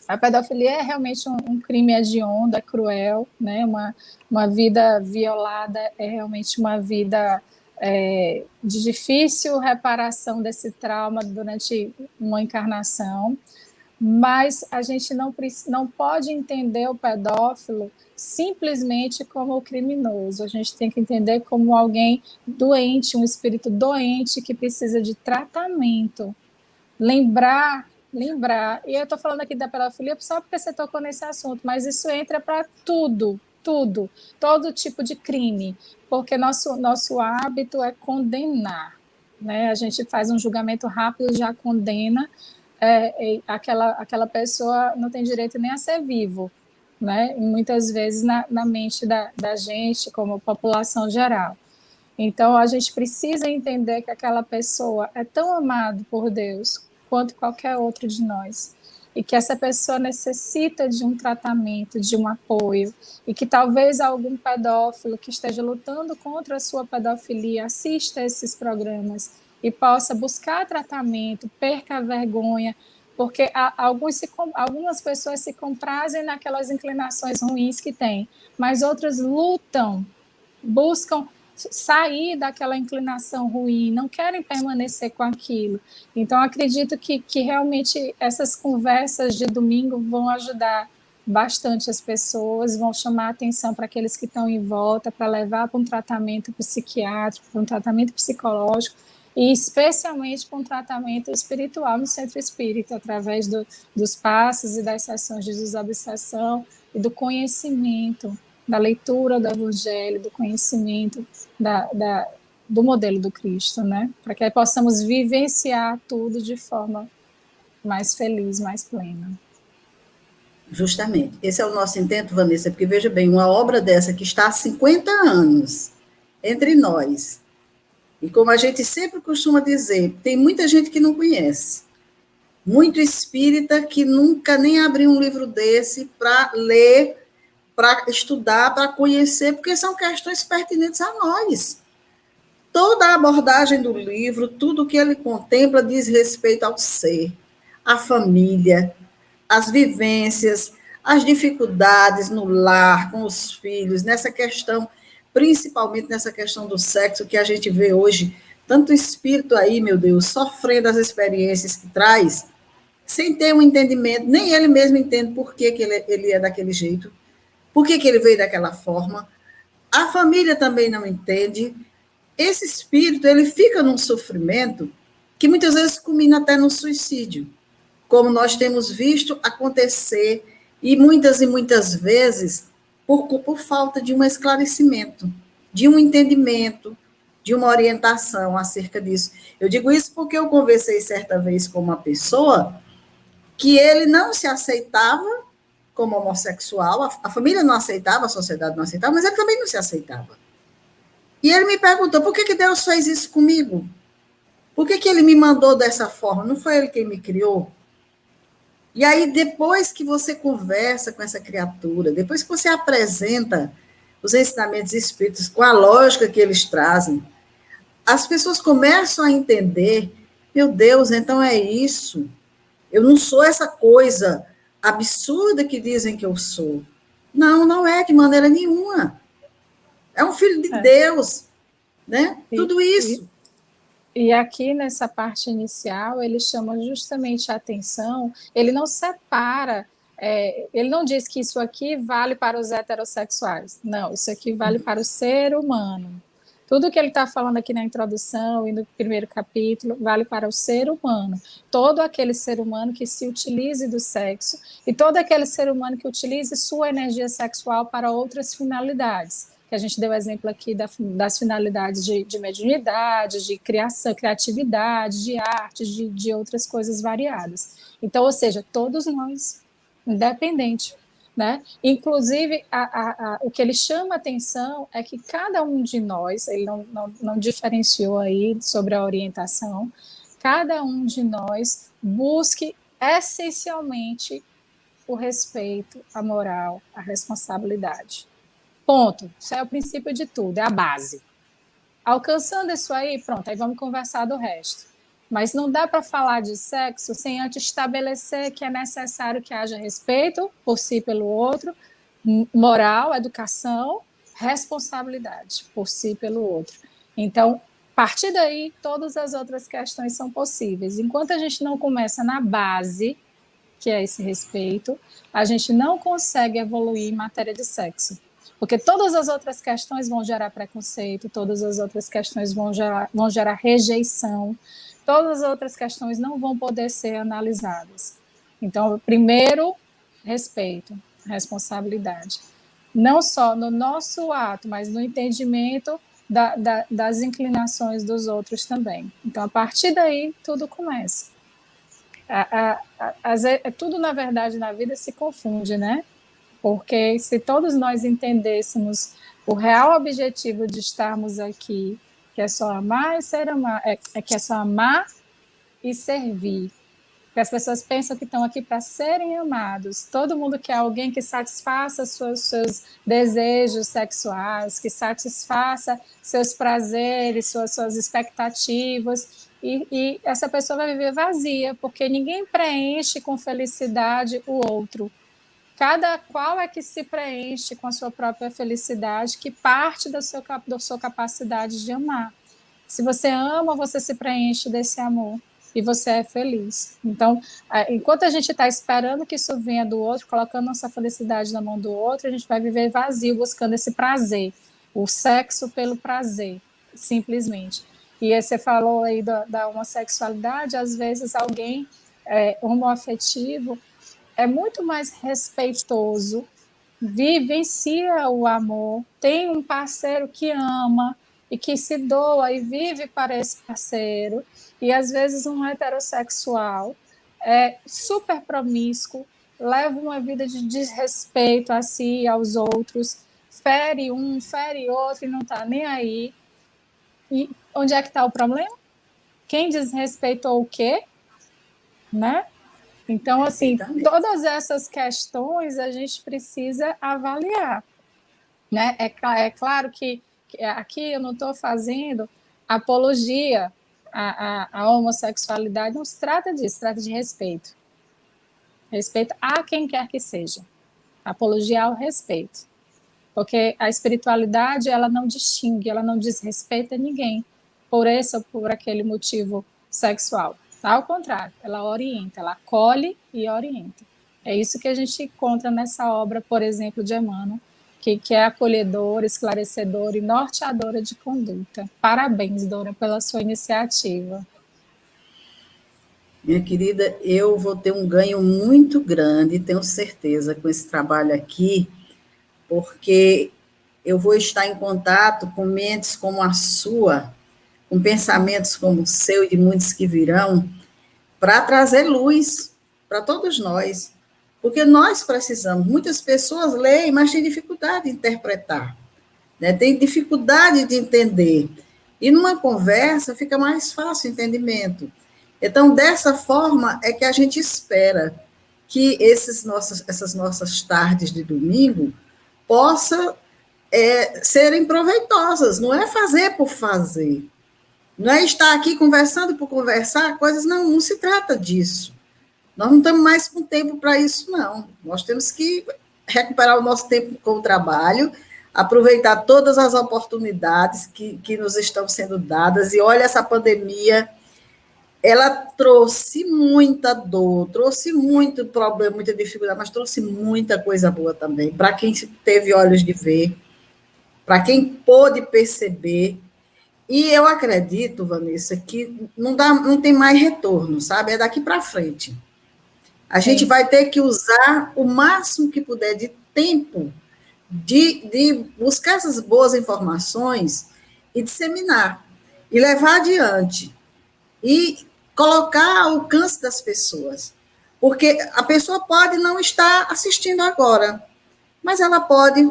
A pedofilia é realmente um crime hediondo, é cruel, né? Uma vida violada é realmente uma vida de difícil reparação desse trauma durante uma encarnação, mas a gente não pode entender o pedófilo simplesmente como o criminoso. A gente tem que entender como alguém doente, um espírito doente que precisa de tratamento. Lembrar, e eu estou falando aqui da pedofilia só porque você tocou nesse assunto, mas isso entra para tudo, todo tipo de crime, porque nosso hábito é condenar, né? A gente faz um julgamento rápido, já condena, aquela pessoa não tem direito nem a ser vivo, né? E muitas vezes na mente da gente, como população geral. Então, a gente precisa entender que aquela pessoa é tão amada por Deus quanto qualquer outro de nós, e que essa pessoa necessita de um tratamento, de um apoio, e que talvez algum pedófilo que esteja lutando contra a sua pedofilia assista a esses programas e possa buscar tratamento, perca a vergonha, porque algumas pessoas se comprazem naquelas inclinações ruins que têm, mas outras lutam, buscam sair daquela inclinação ruim, não querem permanecer com aquilo. Então, acredito que realmente essas conversas de domingo vão ajudar bastante as pessoas, vão chamar a atenção para aqueles que estão em volta, para levar para um tratamento psiquiátrico, para um tratamento psicológico, e especialmente para um tratamento espiritual no centro espírita, através dos passos e das sessões de desobsessão e do conhecimento, da leitura do Evangelho, do conhecimento do modelo do Cristo, né? Para que possamos vivenciar tudo de forma mais feliz, mais plena. Justamente. Esse é o nosso intento, Vanessa, porque veja bem, uma obra dessa que está há 50 anos entre nós, e como a gente sempre costuma dizer, tem muita gente que não conhece, muito espírita que nunca nem abriu um livro desse para ler, para estudar, para conhecer, porque são questões pertinentes a nós. Toda a abordagem do livro, tudo que ele contempla diz respeito ao ser, à família, às vivências, às dificuldades no lar, com os filhos, nessa questão, principalmente nessa questão do sexo, que a gente vê hoje, tanto espírito aí, meu Deus, sofrendo as experiências que traz, sem ter um entendimento, nem ele mesmo entende por que ele é daquele jeito, por que ele veio daquela forma, a família também não entende. Esse espírito, ele fica num sofrimento que muitas vezes culmina até no suicídio, como nós temos visto acontecer, e muitas vezes por falta de um esclarecimento, de um entendimento, de uma orientação acerca disso. Eu digo isso porque eu conversei certa vez com uma pessoa que ele não se aceitava como homossexual, a família não aceitava, a sociedade não aceitava, mas ele também não se aceitava. E ele me perguntou, por que Deus fez isso comigo? Por que ele me mandou dessa forma? Não foi ele quem me criou? E aí, depois que você conversa com essa criatura, depois que você apresenta os ensinamentos espíritas com a lógica que eles trazem, as pessoas começam a entender, meu Deus, então é isso. Eu não sou essa coisa absurda que dizem que eu sou. Não, não é de maneira nenhuma. É um filho de Deus, né? Tudo isso. E aqui nessa parte inicial, ele chama justamente a atenção, ele não separa, ele não diz que isso aqui vale para os heterossexuais. Não, isso aqui vale para o ser humano. Tudo que ele está falando aqui na introdução e no primeiro capítulo vale para o ser humano. Todo aquele ser humano que se utilize do sexo e todo aquele ser humano que utilize sua energia sexual para outras finalidades. que a gente deu exemplo aqui das finalidades de mediunidade, de criação, criatividade, de arte, de outras coisas variadas. Então, ou seja, todos nós, independente, né? Inclusive, o que ele chama atenção é que cada um de nós, ele não diferenciou aí sobre a orientação, cada um de nós busque essencialmente o respeito, a moral, a responsabilidade. Ponto. Isso é o princípio de tudo, é a base. Alcançando isso aí, pronto, aí vamos conversar do resto. Mas não dá para falar de sexo sem antes estabelecer que é necessário que haja respeito por si e pelo outro, moral, educação, responsabilidade por si e pelo outro. Então, a partir daí, todas as outras questões são possíveis. Enquanto a gente não começa na base, que é esse respeito, a gente não consegue evoluir em matéria de sexo. Porque todas as outras questões vão gerar preconceito, todas as outras questões vão gerar rejeição, todas as outras questões não vão poder ser analisadas. Então, primeiro, respeito, responsabilidade. Não só no nosso ato, mas no entendimento das inclinações dos outros também. Então, a partir daí, tudo começa. Tudo, na verdade, na vida se confunde, né? Porque se todos nós entendêssemos o real objetivo de estarmos aqui, que é só amar e ser amado, que é só amar e servir. Porque as pessoas pensam que estão aqui para serem amados. Todo mundo quer alguém que satisfaça seus desejos sexuais, que satisfaça seus prazeres, suas expectativas. E essa pessoa vai viver vazia, porque ninguém preenche com felicidade o outro. Cada qual é que se preenche com a sua própria felicidade, que parte da sua capacidade de amar. Se você ama, você se preenche desse amor e você é feliz. Então, enquanto a gente está esperando que isso venha do outro, colocando nossa felicidade na mão do outro, a gente vai viver vazio, buscando esse prazer, o sexo pelo prazer, simplesmente. E aí você falou aí da homossexualidade, às vezes alguém homoafetivo é muito mais respeitoso, vivencia o amor, tem um parceiro que ama e que se doa e vive para esse parceiro, e às vezes um heterossexual é super promíscuo, leva uma vida de desrespeito a si e aos outros, fere um, fere outro e não está nem aí. E onde é que está o problema? Quem desrespeitou o quê? Né? Então, assim, todas essas questões a gente precisa avaliar, né? É claro que aqui eu não estou fazendo apologia à homossexualidade, não se trata disso, se trata de respeito. Respeito a quem quer que seja. Apologia ao respeito. Porque a espiritualidade, ela não distingue, ela não desrespeita ninguém por esse ou por aquele motivo sexual. Ao contrário, ela orienta, ela acolhe e orienta. É isso que a gente encontra nessa obra, por exemplo, de Emmanuel, que é acolhedora, esclarecedora e norteadora de conduta. Parabéns, Dora, pela sua iniciativa. Minha querida, eu vou ter um ganho muito grande, tenho certeza, com esse trabalho aqui, porque eu vou estar em contato com mentes como a sua, com pensamentos como o seu e de muitos que virão, para trazer luz para todos nós. Porque nós precisamos, muitas pessoas leem, mas têm dificuldade de interpretar, né? Têm dificuldade de entender. E numa conversa fica mais fácil o entendimento. Então, dessa forma é que a gente espera que essas nossas tardes de domingo possam serem proveitosas, não é fazer por fazer, não é estar aqui conversando por conversar, coisas não se trata disso. Nós não estamos mais com tempo para isso, não. Nós temos que recuperar o nosso tempo com o trabalho, aproveitar todas as oportunidades que nos estão sendo dadas, e olha, essa pandemia, ela trouxe muita dor, trouxe muito problema, muita dificuldade, mas trouxe muita coisa boa também, para quem teve olhos de ver, para quem pôde perceber. E eu acredito, Vanessa, que não tem mais retorno, sabe? É daqui para frente. A gente vai ter que usar o máximo que puder de tempo de buscar essas boas informações e disseminar, e levar adiante, e colocar ao alcance das pessoas. Porque a pessoa pode não estar assistindo agora, mas ela pode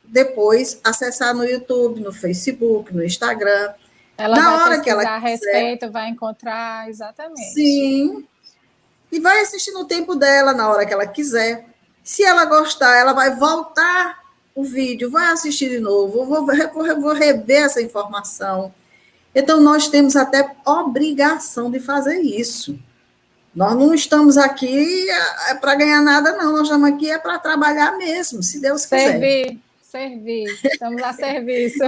depois acessar no YouTube, no Facebook, no Instagram. Ela Na vai hora que ela pesquisar a quiser. respeito, vai encontrar, exatamente. Sim. E vai assistir no tempo dela, na hora que ela quiser. Se ela gostar, ela vai voltar o vídeo, vai assistir de novo, vou rever essa informação. Então, nós temos até obrigação de fazer isso. Nós não estamos aqui para ganhar nada, não. Nós estamos aqui para trabalhar mesmo, se Deus quiser. Servir. Estamos a serviço.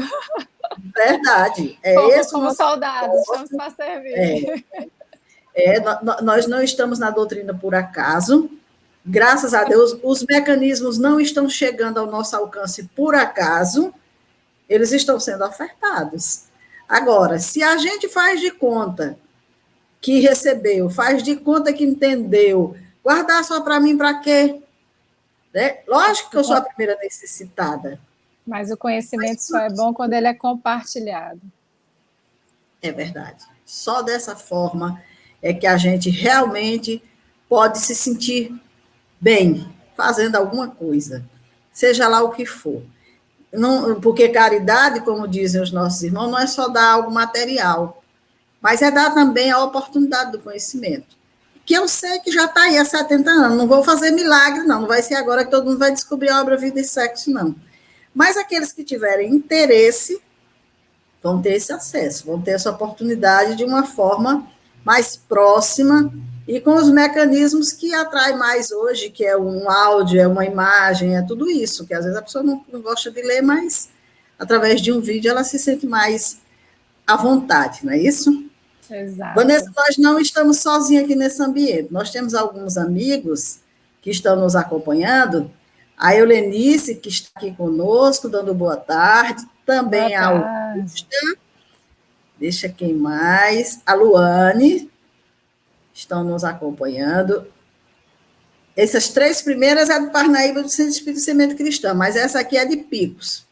Verdade. Como soldados, estamos para servir. Nós não estamos na doutrina por acaso. Graças a Deus, os mecanismos não estão chegando ao nosso alcance por acaso, eles estão sendo ofertados. Agora, se a gente faz de conta que recebeu, faz de conta que entendeu, guardar só para mim para quê? Né? Lógico que eu sou a primeira necessitada. Mas o conhecimento só é bom quando ele é compartilhado. É verdade. Só dessa forma é que a gente realmente pode se sentir bem fazendo alguma coisa, seja lá o que for. Não, porque caridade, como dizem os nossos irmãos, não é só dar algo material, mas é dar também a oportunidade do conhecimento. Que eu sei que já está aí há 70 anos, não vou fazer milagre, não vai ser agora que todo mundo vai descobrir a obra Vida e Sexo, não. Mas aqueles que tiverem interesse vão ter esse acesso, vão ter essa oportunidade de uma forma mais próxima e com os mecanismos que atraem mais hoje, que é um áudio, é uma imagem, é tudo isso, que às vezes a pessoa não gosta de ler, mas através de um vídeo ela se sente mais à vontade, não é isso? Exato. Vanessa, nós não estamos sozinhos aqui nesse ambiente, nós temos alguns amigos que estão nos acompanhando, a Eulenice, que está aqui conosco, dando boa tarde, também a Augusta, deixa quem mais, a Luane, estão nos acompanhando. Essas 3 primeiras é do Parnaíba do Centro Espírito Semente Cristã, mas essa aqui é de Picos.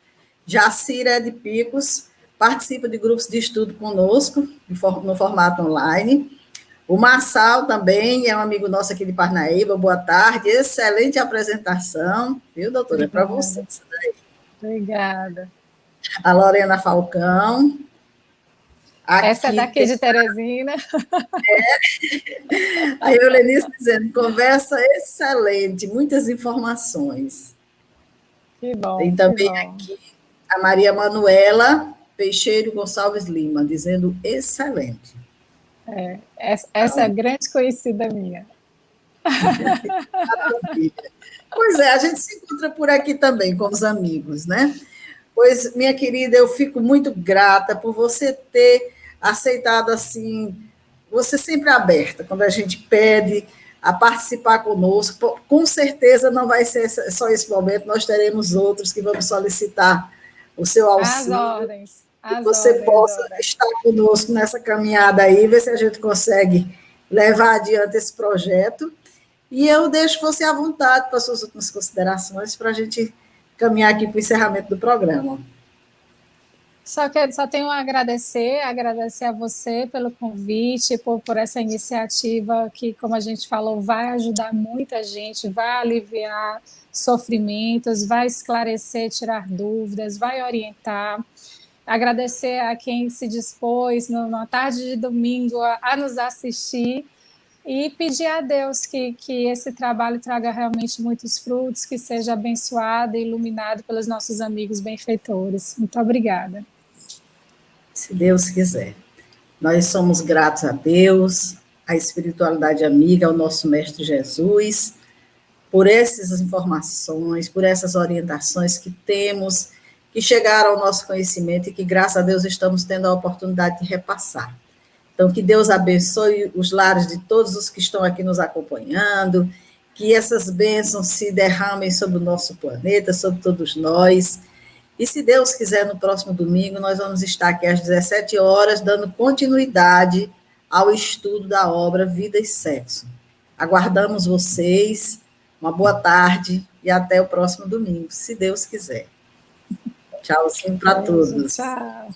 Jacira é de Picos, participa de grupos de estudo conosco, no formato online. O Marçal também é um amigo nosso aqui de Parnaíba. Boa tarde, excelente apresentação. Viu, doutora? Obrigada. É para você isso daí. Obrigada. A Lorena Falcão. Aqui essa é daqui de Teresina. A Eulenice dizendo, conversa excelente, muitas informações. Que bom. Tem também aqui a Maria Manuela Peixeiro Gonçalves Lima, dizendo excelente. Essa é grande conhecida minha. Pois é, a gente se encontra por aqui também com os amigos, né? Pois, minha querida, eu fico muito grata por você ter aceitado assim, você sempre aberta, quando a gente pede a participar conosco, com certeza não vai ser só esse momento, nós teremos outros que vamos solicitar o seu auxílio. As ordens. Que você possa estar conosco nessa caminhada aí, ver se a gente consegue levar adiante esse projeto. E eu deixo você à vontade para as suas últimas considerações, para a gente caminhar aqui para o encerramento do programa. Só tenho a agradecer a você pelo convite, por essa iniciativa que, como a gente falou, vai ajudar muita gente, vai aliviar sofrimentos, vai esclarecer, tirar dúvidas, vai orientar. Agradecer a quem se dispôs, na tarde de domingo, a nos assistir e pedir a Deus que esse trabalho traga realmente muitos frutos, que seja abençoado e iluminado pelos nossos amigos benfeitores. Muito obrigada. Se Deus quiser. Nós somos gratos a Deus, à espiritualidade amiga, ao nosso Mestre Jesus, por essas informações, por essas orientações que temos, que chegaram ao nosso conhecimento e que, graças a Deus, estamos tendo a oportunidade de repassar. Então, que Deus abençoe os lares de todos os que estão aqui nos acompanhando, que essas bênçãos se derramem sobre o nosso planeta, sobre todos nós. E, se Deus quiser, no próximo domingo, nós vamos estar aqui às 17 horas, dando continuidade ao estudo da obra Vida e Sexo. Aguardamos vocês. Uma boa tarde, e até o próximo domingo, se Deus quiser. Tchauzinho para todos. Tchau.